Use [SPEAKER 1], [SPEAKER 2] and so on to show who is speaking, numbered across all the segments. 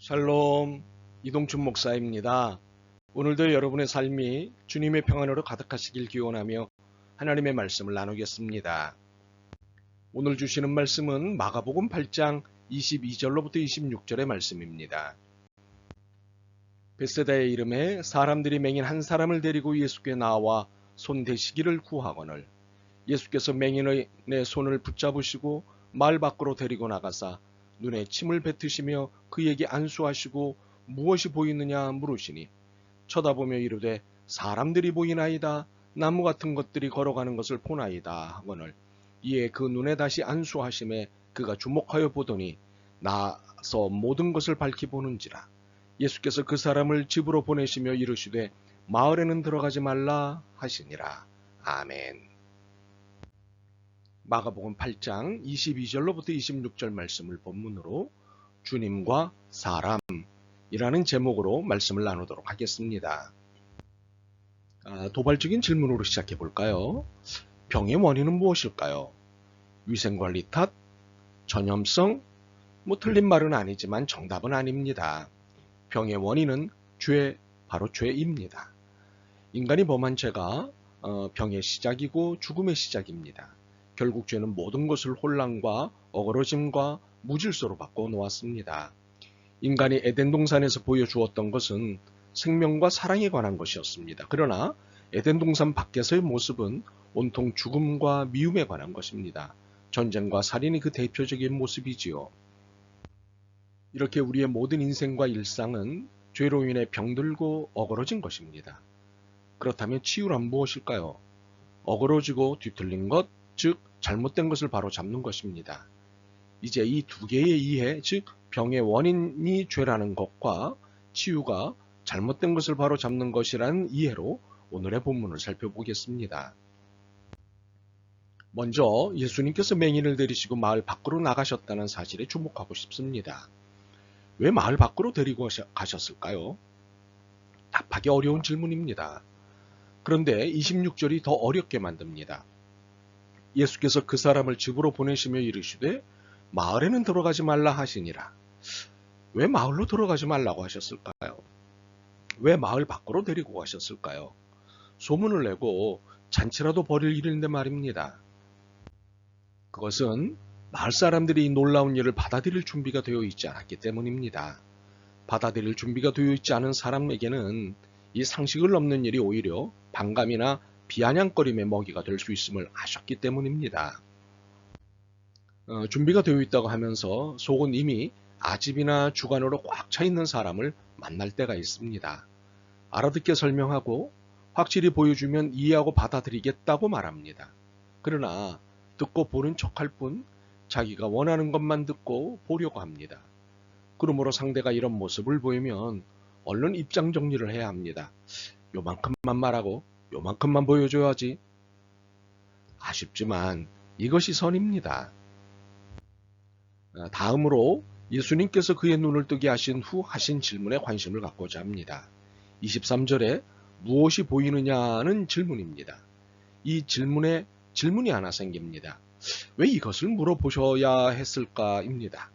[SPEAKER 1] 샬롬, 이동춘 목사입니다. 오늘도 여러분의 삶이 주님의 평안으로 가득하시길 기원하며 하나님의 말씀을 나누겠습니다. 오늘 주시는 말씀은 마가복음 8장 22절로부터 26절의 말씀입니다. 벳세다의 이름에 사람들이 맹인 한 사람을 데리고 예수께 나와 손 대시기를 구하거늘 예수께서 맹인의 손을 붙잡으시고 마을 밖으로 데리고 나가사 눈에 침을 뱉으시며 그에게 안수하시고 무엇이 보이느냐 물으시니 쳐다보며 이르되 사람들이 보이나이다. 나무 같은 것들이 걸어가는 것을 보나이다 하거늘 이에 그 눈에 다시 안수하심에 그가 주목하여 보더니 나서 모든 것을 밝히 보는지라. 예수께서 그 사람을 집으로 보내시며 이르시되 마을에는 들어가지 말라 하시니라. 아멘. 마가복음 8장 22절로부터 26절 말씀을 본문으로 주님과 사람이라는 제목으로 말씀을 나누도록 하겠습니다. 도발적인 질문으로 시작해 볼까요? 병의 원인은 무엇일까요? 위생관리 탓? 전염성? 틀린 말은 아니지만 정답은 아닙니다. 병의 원인은 바로 죄입니다. 인간이 범한 죄가 병의 시작이고 죽음의 시작입니다. 결국 죄는 모든 것을 혼란과 어그러짐과 무질서로 바꿔 놓았습니다. 인간이 에덴 동산에서 보여주었던 것은 생명과 사랑에 관한 것이었습니다. 그러나 에덴 동산 밖에서의 모습은 온통 죽음과 미움에 관한 것입니다. 전쟁과 살인이 그 대표적인 모습이지요. 이렇게 우리의 모든 인생과 일상은 죄로 인해 병들고 어그러진 것입니다. 그렇다면 치유란 무엇일까요? 어그러지고 뒤틀린 것, 즉 잘못된 것을 바로 잡는 것입니다. 이제 이 두 개의 이해, 즉 병의 원인이 죄라는 것과 치유가 잘못된 것을 바로 잡는 것이라는 이해로 오늘의 본문을 살펴보겠습니다. 먼저 예수님께서 맹인을 데리시고 마을 밖으로 나가셨다는 사실에 주목하고 싶습니다. 왜 마을 밖으로 데리고 가셨을까요? 답하기 어려운 질문입니다. 그런데 26절이 더 어렵게 만듭니다. 예수께서 그 사람을 집으로 보내시며 이르시되 마을에는 들어가지 말라 하시니라. 왜 마을로 들어가지 말라고 하셨을까요? 왜 마을 밖으로 데리고 가셨을까요? 소문을 내고 잔치라도 벌일 일인데 말입니다. 그것은 마을 사람들이 이 놀라운 일을 받아들일 준비가 되어 있지 않았기 때문입니다. 받아들일 준비가 되어 있지 않은 사람에게는 이 상식을 넘는 일이 오히려 반감이나 비아냥거림의 먹이가 될 수 있음을 아셨기 때문입니다. 준비가 되어 있다고 하면서 속은 이미 아집이나 주관으로 꽉 차 있는 사람을 만날 때가 있습니다. 알아듣게 설명하고 확실히 보여주면 이해하고 받아들이겠다고 말합니다. 그러나 듣고 보는 척할 뿐 자기가 원하는 것만 듣고 보려고 합니다. 그러므로 상대가 이런 모습을 보이면 얼른 입장 정리를 해야 합니다. 요만큼만 말하고 요만큼만 보여줘야지. 아쉽지만 이것이 선입니다. 다음으로 예수님께서 그의 눈을 뜨게 하신 후 하신 질문에 관심을 갖고자 합니다. 23절에 무엇이 보이느냐는 질문입니다. 이 질문에 질문이 하나 생깁니다. 왜 이것을 물어보셔야 했을까입니다.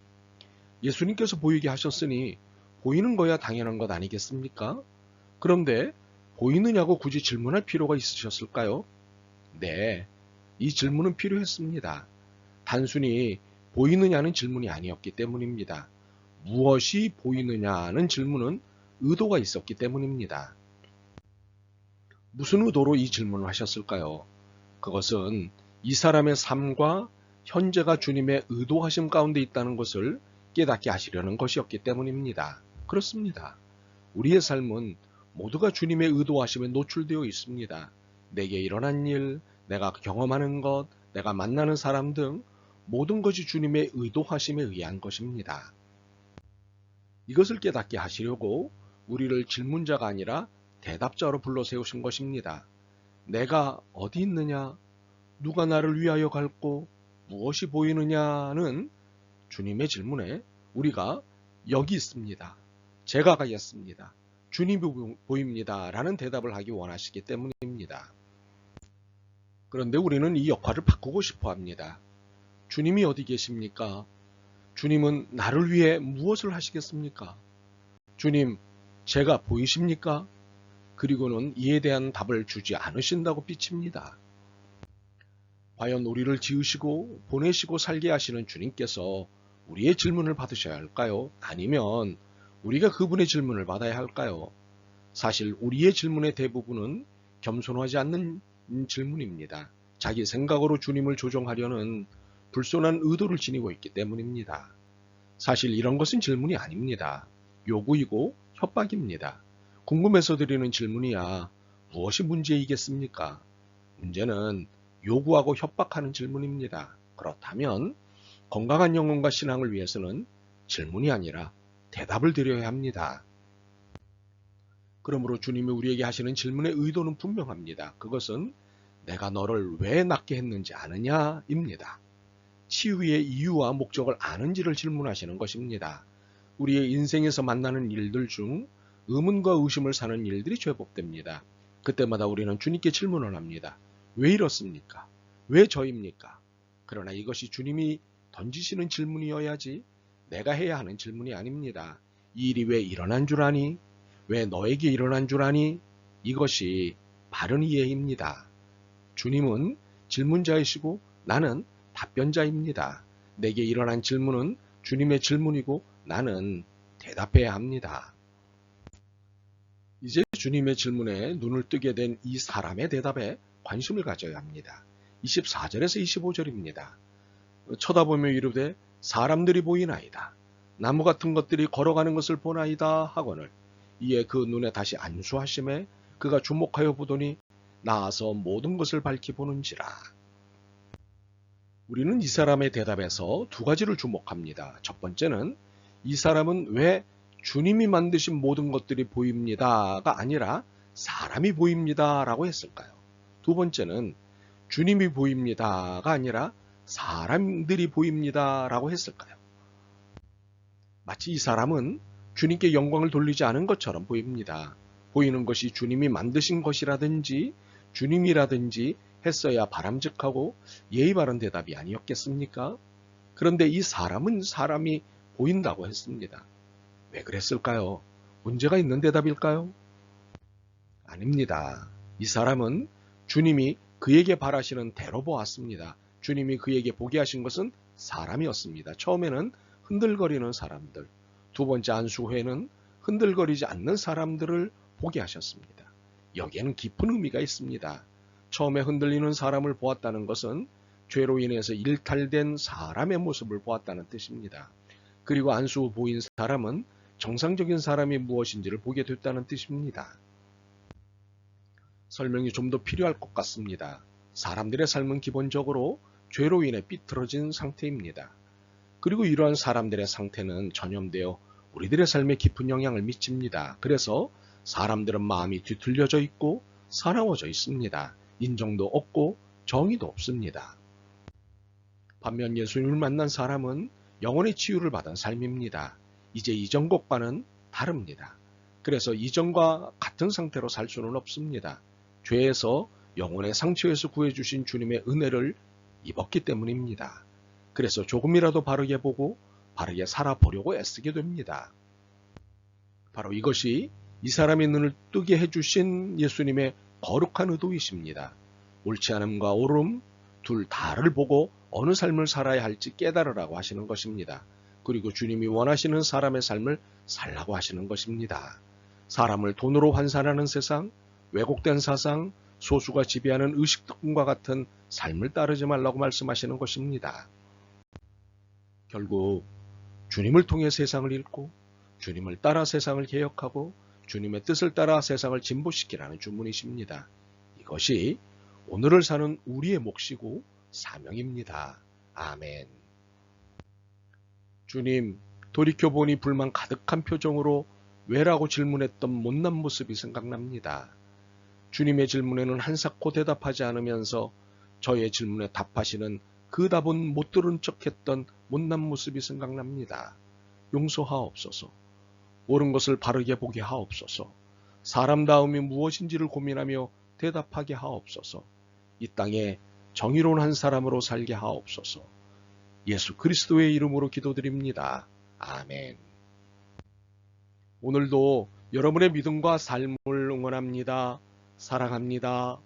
[SPEAKER 1] 예수님께서 보이게 하셨으니 보이는 거야 당연한 것 아니겠습니까? 그런데 보이느냐고 굳이 질문할 필요가 있으셨을까요? 네, 이 질문은 필요했습니다. 단순히 보이느냐는 질문이 아니었기 때문입니다. 무엇이 보이느냐는 질문은 의도가 있었기 때문입니다. 무슨 의도로 이 질문을 하셨을까요? 그것은 이 사람의 삶과 현재가 주님의 의도하심 가운데 있다는 것을 깨닫게 하시려는 것이었기 때문입니다. 그렇습니다. 우리의 삶은 모두가 주님의 의도하심에 노출되어 있습니다. 내게 일어난 일, 내가 경험하는 것, 내가 만나는 사람 등 모든 것이 주님의 의도하심에 의한 것입니다. 이것을 깨닫게 하시려고 우리를 질문자가 아니라 대답자로 불러 세우신 것입니다. 내가 어디 있느냐? 누가 나를 위하여 갈고? 무엇이 보이느냐는 주님의 질문에 우리가 여기 있습니다. 제가 가겠습니다. 주님이 보입니다. 라는 대답을 하기 원하시기 때문입니다. 그런데 우리는 이 역할을 바꾸고 싶어 합니다. 주님이 어디 계십니까? 주님은 나를 위해 무엇을 하시겠습니까? 주님, 제가 보이십니까? 그리고는 이에 대한 답을 주지 않으신다고 삐칩니다. 과연 우리를 지으시고 보내시고 살게 하시는 주님께서 우리의 질문을 받으셔야 할까요? 아니면 우리가 그분의 질문을 받아야 할까요? 사실 우리의 질문의 대부분은 겸손하지 않는 질문입니다. 자기 생각으로 주님을 조종하려는 불손한 의도를 지니고 있기 때문입니다. 사실 이런 것은 질문이 아닙니다. 요구이고 협박입니다. 궁금해서 드리는 질문이야 무엇이 문제이겠습니까? 문제는 요구하고 협박하는 질문입니다. 그렇다면 건강한 영혼과 신앙을 위해서는 질문이 아니라 대답을 드려야 합니다. 그러므로 주님이 우리에게 하시는 질문의 의도는 분명합니다. 그것은 내가 너를 왜 낳게 했는지 아느냐입니다. 치유의 이유와 목적을 아는지를 질문하시는 것입니다. 우리의 인생에서 만나는 일들 중 의문과 의심을 사는 일들이 죄복됩니다. 그때마다 우리는 주님께 질문을 합니다. 왜 이렇습니까? 왜 저입니까? 그러나 이것이 주님이 던지시는 질문이어야지 내가 해야 하는 질문이 아닙니다. 이 일이 왜 일어난 줄 아니? 왜 너에게 일어난 줄 아니? 이것이 바른 이해입니다. 주님은 질문자이시고 나는 답변자입니다. 내게 일어난 질문은 주님의 질문이고 나는 대답해야 합니다. 이제 주님의 질문에 눈을 뜨게 된 이 사람의 대답에 관심을 가져야 합니다. 24절에서 25절입니다. 쳐다보며 이르되 사람들이 보이나이다. 나무 같은 것들이 걸어가는 것을 보나이다 하거늘 이에 그 눈에 다시 안수하심에 그가 주목하여 보더니 나아서 모든 것을 밝히 보는지라. 우리는 이 사람의 대답에서 두 가지를 주목합니다. 첫 번째는 이 사람은 왜 주님이 만드신 모든 것들이 보입니다가 아니라 사람이 보입니다라고 했을까요? 두 번째는 주님이 보입니다가 아니라 사람들이 보입니다라고 했을까요? 마치 이 사람은 주님께 영광을 돌리지 않은 것처럼 보입니다. 보이는 것이 주님이 만드신 것이라든지 주님이라든지 했어야 바람직하고 예의 바른 대답이 아니었겠습니까? 그런데 이 사람은 사람이 보인다고 했습니다. 왜 그랬을까요? 문제가 있는 대답일까요? 아닙니다. 이 사람은 주님이 그에게 바라시는 대로 보았습니다. 주님이 그에게 보게 하신 것은 사람이었습니다. 처음에는 흔들거리는 사람들, 두 번째 안수 후에는 흔들거리지 않는 사람들을 보게 하셨습니다. 여기에는 깊은 의미가 있습니다. 처음에 흔들리는 사람을 보았다는 것은 죄로 인해서 일탈된 사람의 모습을 보았다는 뜻입니다. 그리고 안수 후 보인 사람은 정상적인 사람이 무엇인지를 보게 됐다는 뜻입니다. 설명이 좀 더 필요할 것 같습니다. 사람들의 삶은 기본적으로 죄로 인해 삐뚤어진 상태입니다. 그리고 이러한 사람들의 상태는 전염되어 우리들의 삶에 깊은 영향을 미칩니다. 그래서 사람들은 마음이 뒤틀려져 있고 사나워져 있습니다. 인정도 없고 정의도 없습니다. 반면 예수님을 만난 사람은 영혼의 치유를 받은 삶입니다. 이제 이전 것과는 다릅니다. 그래서 이전과 같은 상태로 살 수는 없습니다. 죄에서 영혼의 상처에서 구해주신 주님의 은혜를 입었기 때문입니다. 그래서 조금이라도 바르게 보고 바르게 살아보려고 애쓰게 됩니다. 바로 이것이 이 사람의 눈을 뜨게 해주신 예수님의 거룩한 의도이십니다. 옳지 않음과 옳음 둘 다를 보고 어느 삶을 살아야 할지 깨달으라고 하시는 것입니다. 그리고 주님이 원하시는 사람의 삶을 살라고 하시는 것입니다. 사람을 돈으로 환산하는 세상, 왜곡된 사상, 소수가 지배하는 의식들과 같은 삶을 따르지 말라고 말씀하시는 것입니다. 결국 주님을 통해 세상을 읽고 주님을 따라 세상을 개혁하고 주님의 뜻을 따라 세상을 진보시키라는 주문이십니다. 이것이 오늘을 사는 우리의 몫이고 사명입니다. 아멘. 주님, 돌이켜보니 불만 가득한 표정으로 왜라고 질문했던 못난 모습이 생각납니다. 주님의 질문에는 한사코 대답하지 않으면서 저의 질문에 답하시는 그 답은 못 들은 척했던 못난 모습이 생각납니다. 용서하옵소서. 옳은 것을 바르게 보게 하옵소서. 사람다움이 무엇인지를 고민하며 대답하게 하옵소서. 이 땅에 정의로운 한 사람으로 살게 하옵소서. 예수 그리스도의 이름으로 기도드립니다. 아멘. 오늘도 여러분의 믿음과 삶을 응원합니다. 사랑합니다.